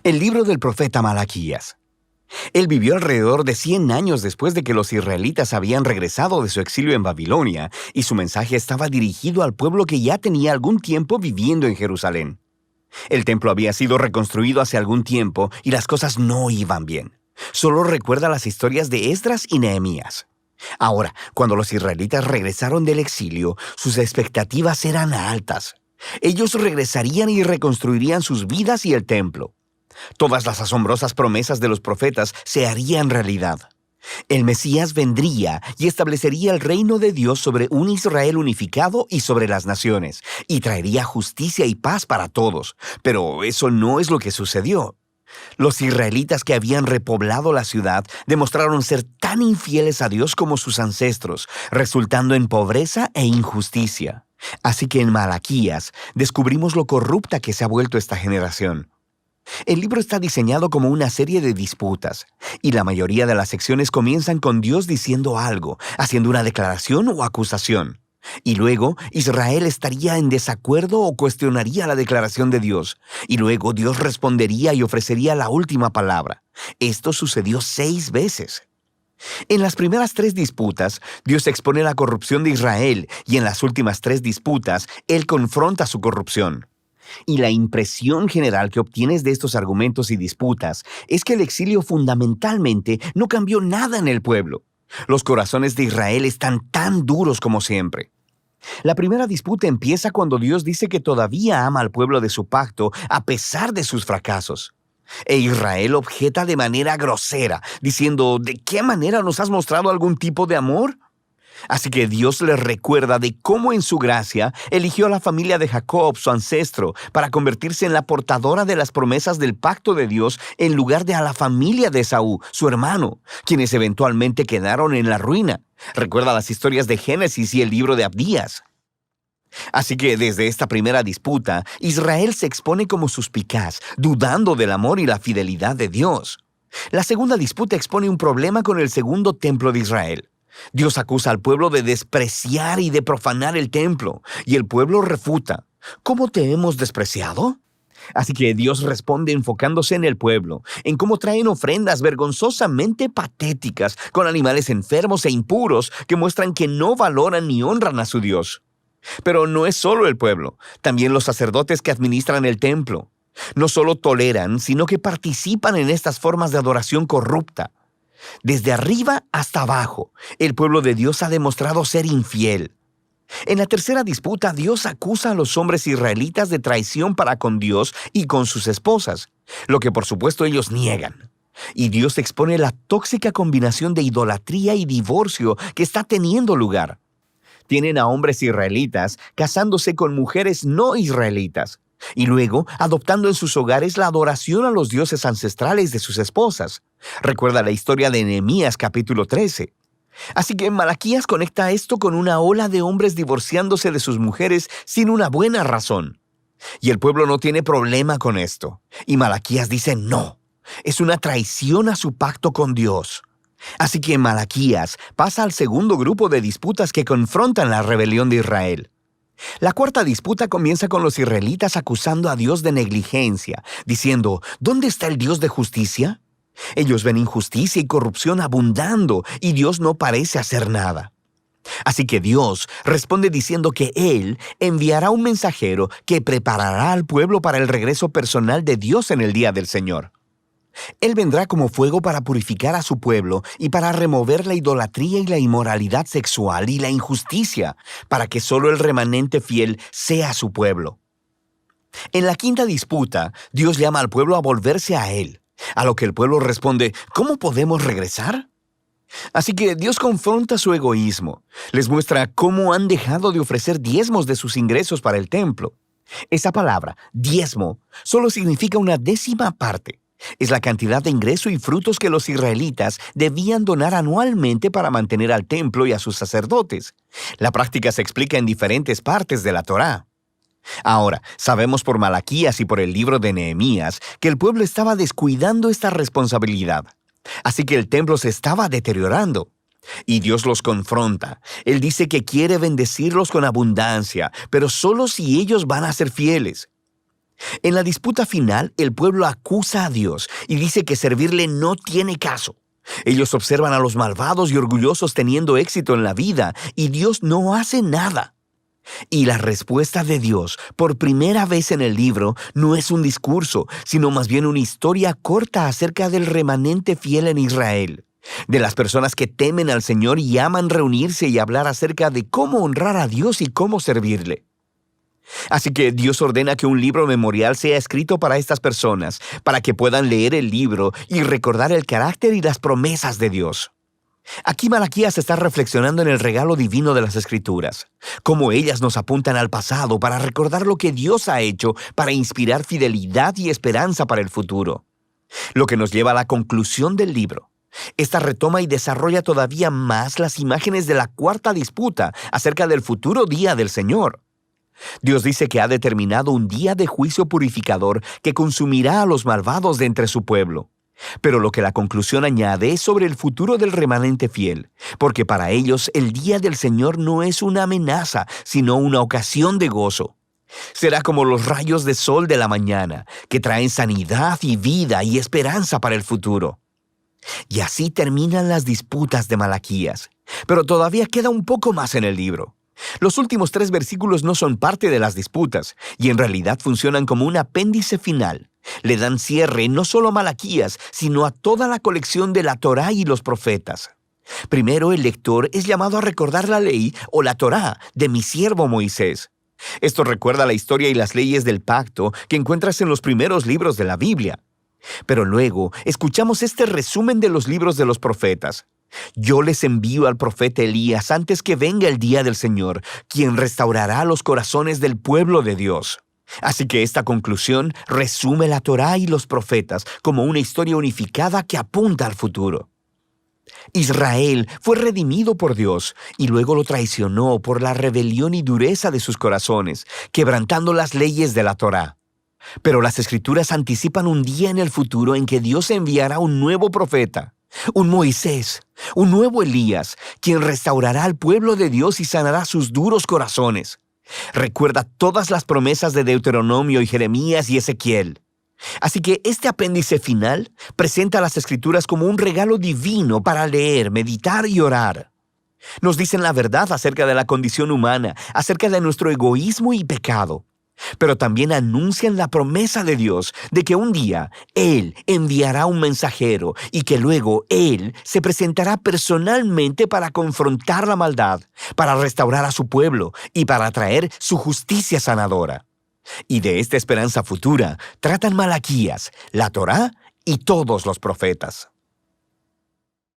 El libro del profeta Malaquías. Él vivió alrededor de 100 años después de que los israelitas habían regresado de su exilio en Babilonia, y su mensaje estaba dirigido al pueblo que ya tenía algún tiempo viviendo en Jerusalén. El templo había sido reconstruido hace algún tiempo y las cosas no iban bien. Solo recuerda las historias de Esdras y Nehemías. Ahora, cuando los israelitas regresaron del exilio, sus expectativas eran altas. Ellos regresarían y reconstruirían sus vidas y el templo. Todas las asombrosas promesas de los profetas se harían realidad. El Mesías vendría y establecería el reino de Dios sobre un Israel unificado y sobre las naciones, y traería justicia y paz para todos. Pero eso no es lo que sucedió. Los israelitas que habían repoblado la ciudad demostraron ser tan infieles a Dios como sus ancestros, resultando en pobreza e injusticia. Así que en Malaquías descubrimos lo corrupta que se ha vuelto esta generación. El libro está diseñado como una serie de disputas, y la mayoría de las secciones comienzan con Dios diciendo algo, haciendo una declaración o acusación. Y luego Israel estaría en desacuerdo o cuestionaría la declaración de Dios, y luego Dios respondería y ofrecería la última palabra. Esto sucedió 6 veces. En las primeras 3 disputas, Dios expone la corrupción de Israel, y en las últimas 3 disputas, Él confronta su corrupción. Y la impresión general que obtienes de estos argumentos y disputas es que el exilio fundamentalmente no cambió nada en el pueblo. Los corazones de Israel están tan duros como siempre. La primera disputa empieza cuando Dios dice que todavía ama al pueblo de su pacto a pesar de sus fracasos. E Israel objeta de manera grosera, diciendo, ¿de qué manera nos has mostrado algún tipo de amor? Así que Dios les recuerda de cómo en su gracia eligió a la familia de Jacob, su ancestro, para convertirse en la portadora de las promesas del pacto de Dios en lugar de a la familia de Esaú, su hermano, quienes eventualmente quedaron en la ruina. Recuerda las historias de Génesis y el libro de Abdías. Así que desde esta primera disputa, Israel se expone como suspicaz, dudando del amor y la fidelidad de Dios. La segunda disputa expone un problema con el segundo templo de Israel. Dios acusa al pueblo de despreciar y de profanar el templo, y el pueblo refuta. ¿Cómo te hemos despreciado? Así que Dios responde enfocándose en el pueblo, en cómo traen ofrendas vergonzosamente patéticas con animales enfermos e impuros que muestran que no valoran ni honran a su Dios. Pero no es solo el pueblo, también los sacerdotes que administran el templo. No solo toleran, sino que participan en estas formas de adoración corrupta. Desde arriba hasta abajo, el pueblo de Dios ha demostrado ser infiel. En la tercera disputa, Dios acusa a los hombres israelitas de traición para con Dios y con sus esposas, lo que por supuesto ellos niegan. Y Dios expone la tóxica combinación de idolatría y divorcio que está teniendo lugar. Tienen a hombres israelitas casándose con mujeres no israelitas, y luego adoptando en sus hogares la adoración a los dioses ancestrales de sus esposas. Recuerda la historia de Nehemías capítulo 13. Así que Malaquías conecta esto con una ola de hombres divorciándose de sus mujeres sin una buena razón. Y el pueblo no tiene problema con esto. Y Malaquías dice no. Es una traición a su pacto con Dios. Así que Malaquías pasa al segundo grupo de disputas que confrontan la rebelión de Israel. La cuarta disputa comienza con los israelitas acusando a Dios de negligencia, diciendo, ¿dónde está el Dios de justicia? Ellos ven injusticia y corrupción abundando, y Dios no parece hacer nada. Así que Dios responde diciendo que Él enviará un mensajero que preparará al pueblo para el regreso personal de Dios en el día del Señor. Él vendrá como fuego para purificar a su pueblo y para remover la idolatría y la inmoralidad sexual y la injusticia, para que solo el remanente fiel sea su pueblo. En la quinta disputa, Dios llama al pueblo a volverse a Él, a lo que el pueblo responde, ¿cómo podemos regresar? Así que Dios confronta su egoísmo, les muestra cómo han dejado de ofrecer diezmos de sus ingresos para el templo. Esa palabra, diezmo, solo significa una décima parte. Es la cantidad de ingreso y frutos que los israelitas debían donar anualmente para mantener al templo y a sus sacerdotes. La práctica se explica en diferentes partes de la Torá. Ahora, sabemos por Malaquías y por el libro de Nehemías que el pueblo estaba descuidando esta responsabilidad. Así que el templo se estaba deteriorando. Y Dios los confronta. Él dice que quiere bendecirlos con abundancia, pero solo si ellos van a ser fieles. En la disputa final, el pueblo acusa a Dios y dice que servirle no tiene caso. Ellos observan a los malvados y orgullosos teniendo éxito en la vida y Dios no hace nada. Y la respuesta de Dios, por primera vez en el libro, no es un discurso, sino más bien una historia corta acerca del remanente fiel en Israel, de las personas que temen al Señor y aman reunirse y hablar acerca de cómo honrar a Dios y cómo servirle. Así que Dios ordena que un libro memorial sea escrito para estas personas, para que puedan leer el libro y recordar el carácter y las promesas de Dios. Aquí Malaquías está reflexionando en el regalo divino de las Escrituras, cómo ellas nos apuntan al pasado para recordar lo que Dios ha hecho para inspirar fidelidad y esperanza para el futuro. Lo que nos lleva a la conclusión del libro. Esta retoma y desarrolla todavía más las imágenes de la cuarta disputa acerca del futuro día del Señor. Dios dice que ha determinado un día de juicio purificador que consumirá a los malvados de entre su pueblo. Pero lo que la conclusión añade es sobre el futuro del remanente fiel, porque para ellos el día del Señor no es una amenaza, sino una ocasión de gozo. Será como los rayos de sol de la mañana, que traen sanidad y vida y esperanza para el futuro. Y así terminan las disputas de Malaquías. Pero todavía queda un poco más en el libro. Los últimos 3 versículos no son parte de las disputas, y en realidad funcionan como un apéndice final. Le dan cierre no solo a Malaquías, sino a toda la colección de la Torá y los profetas. Primero, el lector es llamado a recordar la ley o la Torá de mi siervo Moisés. Esto recuerda la historia y las leyes del pacto que encuentras en los primeros libros de la Biblia. Pero luego, escuchamos este resumen de los libros de los profetas. Yo les envío al profeta Elías antes que venga el día del Señor, quien restaurará los corazones del pueblo de Dios. Así que esta conclusión resume la Torá y los profetas como una historia unificada que apunta al futuro. Israel fue redimido por Dios y luego lo traicionó por la rebelión y dureza de sus corazones, quebrantando las leyes de la Torá. Pero las Escrituras anticipan un día en el futuro en que Dios enviará un nuevo profeta, un Moisés, un nuevo Elías, quien restaurará al pueblo de Dios y sanará sus duros corazones. Recuerda todas las promesas de Deuteronomio y Jeremías y Ezequiel. Así que este apéndice final presenta las Escrituras como un regalo divino para leer, meditar y orar. Nos dicen la verdad acerca de la condición humana, acerca de nuestro egoísmo y pecado. Pero también anuncian la promesa de Dios de que un día Él enviará un mensajero y que luego Él se presentará personalmente para confrontar la maldad, para restaurar a su pueblo y para traer su justicia sanadora. Y de esta esperanza futura tratan Malaquías, la Torá y todos los profetas.